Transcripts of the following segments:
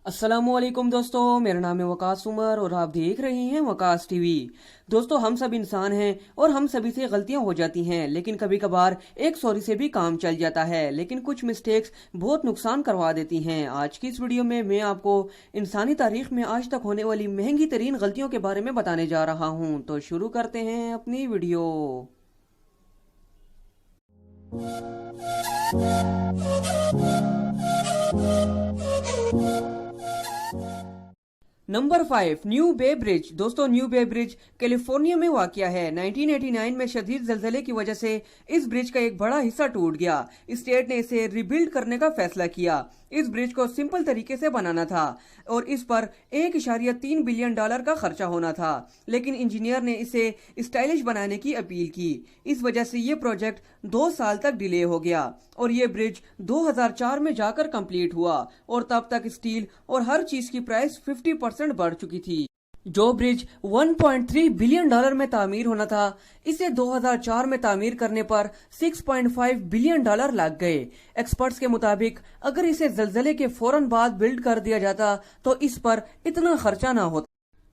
अस्सलामुअलैकुम दोस्तों, मेरा नाम है वकास उमर और आप देख रहे हैं वकास टीवी। दोस्तों, हम सब इंसान हैं और हम सभी से गलतियां हो जाती हैं, लेकिन कभी कभार एक सॉरी से भी काम चल जाता है। लेकिन कुछ मिस्टेक्स बहुत नुकसान करवा देती हैं। आज की इस वीडियो में मैं आपको इंसानी तारीख में आज तक होने वाली महंगी तरीन गलतियों के बारे में बताने जा रहा हूँ। तो शुरू करते हैं अपनी वीडियो। नंबर 5, न्यू बे ब्रिज। दोस्तों, न्यू बे ब्रिज कैलिफोर्निया में वाक़या है। 1989 में शदीद ज़लज़ले की वजह से इस ब्रिज का एक बड़ा हिस्सा टूट गया। स्टेट ने इसे रिबिल्ड करने का फैसला किया। इस ब्रिज को सिंपल तरीके से बनाना था और इस पर $1.3 बिलियन का खर्चा होना था, लेकिन इंजीनियर ने इसे स्टाइलिश बनाने की अपील की। इस वजह से ये प्रोजेक्ट 2 साल तक डिले हो गया और ये ब्रिज 2004 में जाकर कंप्लीट हुआ और तब तक स्टील और हर चीज की प्राइस 50% बढ़ चुकी थी। जो ब्रिज $1.3 बिलियन में तामीर होना था, इसे 2004 में तामीर करने पर $6.5 बिलियन लग गए। एक्सपर्ट्स के मुताबिक अगर इसे जलजले के फौरन बाद बिल्ड कर दिया जाता तो इस पर इतना खर्चा ना होता।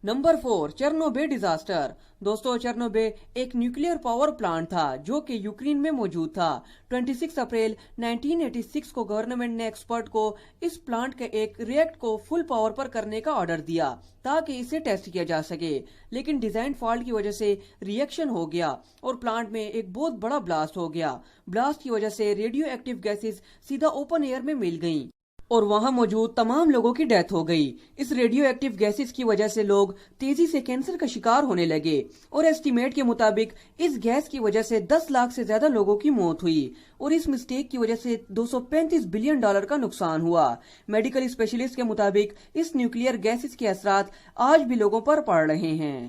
Number 4, Chernobyl disaster. दोस्तों, चेरनोबिल एक न्यूक्लियर पावर प्लांट था जो कि यूक्रेन में मौजूद था। 26 अप्रैल 1986 को गवर्नमेंट ने एक्सपर्ट को इस प्लांट के एक रिएक्ट को फुल पावर पर करने का ऑर्डर दिया ताकि इसे टेस्ट किया जा सके, लेकिन डिजाइन फॉल्ट की वजह से रिएक्शन हो गया और प्लांट में एक बहुत बड़ा ब्लास्ट हो गया। ब्लास्ट की वजह से रेडियो एक्टिव गैसेस सीधा ओपन एयर में मिल गईं और वहां मौजूद तमाम लोगों की डेथ हो गई। इस रेडियो एक्टिव गैसेस की वजह से लोग तेजी से कैंसर का शिकार होने लगे और एस्टीमेट के मुताबिक इस गैस की वजह से 10 लाख से ज्यादा लोगों की मौत हुई और इस मिस्टेक की वजह से $235 बिलियन का नुकसान हुआ। मेडिकल स्पेशलिस्ट के मुताबिक इस न्यूक्लियर गैसेस के असरात आज भी लोगों पर पड़ रहे हैं।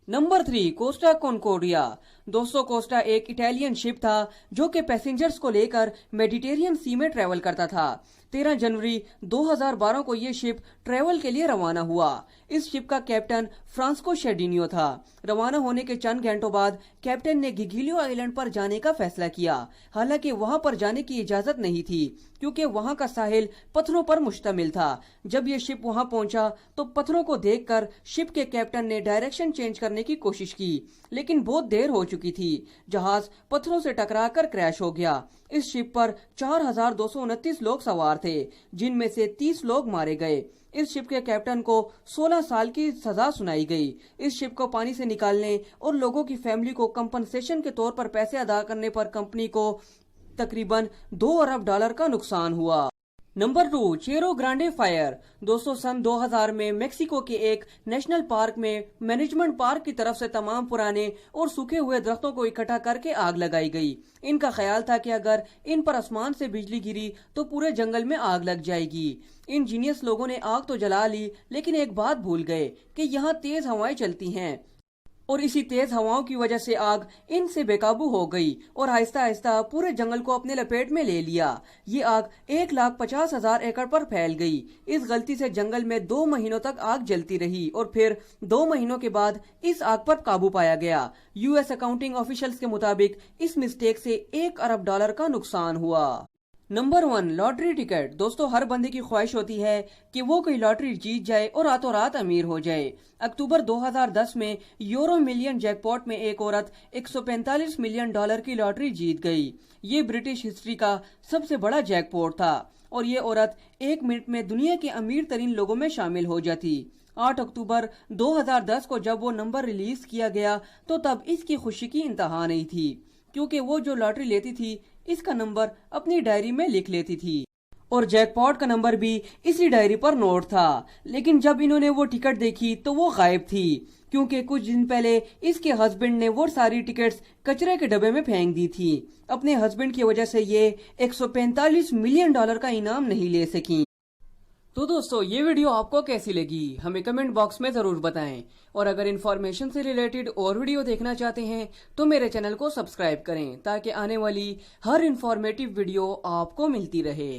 Number 3, Costa Concordia. दोस्तों, कोस्टा एक इटालियन शिप था जो कि पैसेंजर्स को लेकर मेडिटेरियन सी में ट्रेवल करता था। 13 जनवरी 2012 को ये शिप ट्रेवल के लिए रवाना हुआ। इस शिप का कैप्टन फ्रांसिस्को शेडिनियो था। रवाना होने के चंद घंटों बाद कैप्टन ने गिगिलियो आइलैंड पर जाने का फैसला किया। हालांकि वहां पर जाने की इजाजत नहीं थी क्योंकि वहां का साहिल पत्थरों पर मुश्तमिल था। जब ये शिप वहां पहुंचा तो पत्थरों को देखकर शिप के कैप्टन ने डायरेक्शन चेंज करने की कोशिश की, लेकिन बहुत देर हो चुकी थी। जहाज पत्थरों से टकराकर क्रैश हो गया। इस शिप पर 4229 लोग सवार थे, जिनमें से 30 लोग मारे गए। इस शिप के कैप्टन को 16 साल की सजा सुनाई गई। इस शिप को पानी से निकालने और लोगों की फैमिली को कंपनसेशन के तौर पर पैसे अदा करने पर कंपनी को तकरीबन $2 अरब का नुकसान हुआ। Number 2, Chero Grande fire. दोस्तों, सन 2000 में मेक्सिको के एक नेशनल पार्क में मैनेजमेंट पार्क की तरफ से तमाम पुराने और सूखे हुए दरख्तों को इकट्ठा करके आग लगाई गई। इनका ख्याल था कि अगर इन पर आसमान से बिजली गिरी तो पूरे जंगल में आग लग जाएगी। इन जीनियस लोगों ने आग तो जला ली, लेकिन एक बात भूल गए कि यहाँ तेज हवाएं चलती हैं और इसी तेज हवाओं की वजह से आग इनसे बेकाबू हो गई और आहिस्ता आहिस्ता पूरे जंगल को अपने लपेट में ले लिया। ये आग 1,50,000 एकड़ पर फैल गई। इस गलती से जंगल में 2 महीनों तक आग जलती रही और फिर 2 महीनों के बाद इस आग पर काबू पाया गया। यूएस अकाउंटिंग ऑफिशियल्स के मुताबिक इस मिस्टेक से $1 अरब का नुकसान हुआ। Number 1, lottery ticket. दोस्तों, हर बंदे की ख्वाहिश होती है कि वो कोई लॉटरी जीत जाए और रातों रात अमीर हो जाए। अक्टूबर 2010 में यूरो मिलियन जैकपॉट में एक औरत $145 मिलियन की लॉटरी जीत गई। ये ब्रिटिश हिस्ट्री का सबसे बड़ा जैकपॉट था और ये औरत 1 मिनट में दुनिया के अमीर तरीन लोगों में शामिल हो जाती। 8 अक्टूबर 2010 को जब वो नंबर रिलीज किया गया तो तब इसकी खुशी की इंतहा नहीं थी, क्योंकि वो जो लॉटरी लेती थी इसका नंबर अपनी डायरी में लिख लेती थी और जैकपॉट का नंबर भी इसी डायरी पर नोट था। लेकिन जब इन्होंने वो टिकट देखी तो वो गायब थी, क्योंकि कुछ दिन पहले इसके हस्बैंड ने वो सारी टिकट्स कचरे के डब्बे में फेंक दी थी। अपने हस्बैंड की वजह से ये $145 मिलियन का इनाम नहीं ले सकी। तो दोस्तों, ये वीडियो आपको कैसी लगी हमें कमेंट बॉक्स में जरूर बताएं और अगर इन्फॉर्मेशन से रिलेटेड और वीडियो देखना चाहते हैं तो मेरे चैनल को सब्सक्राइब करें ताकि आने वाली हर इन्फॉर्मेटिव वीडियो आपको मिलती रहे।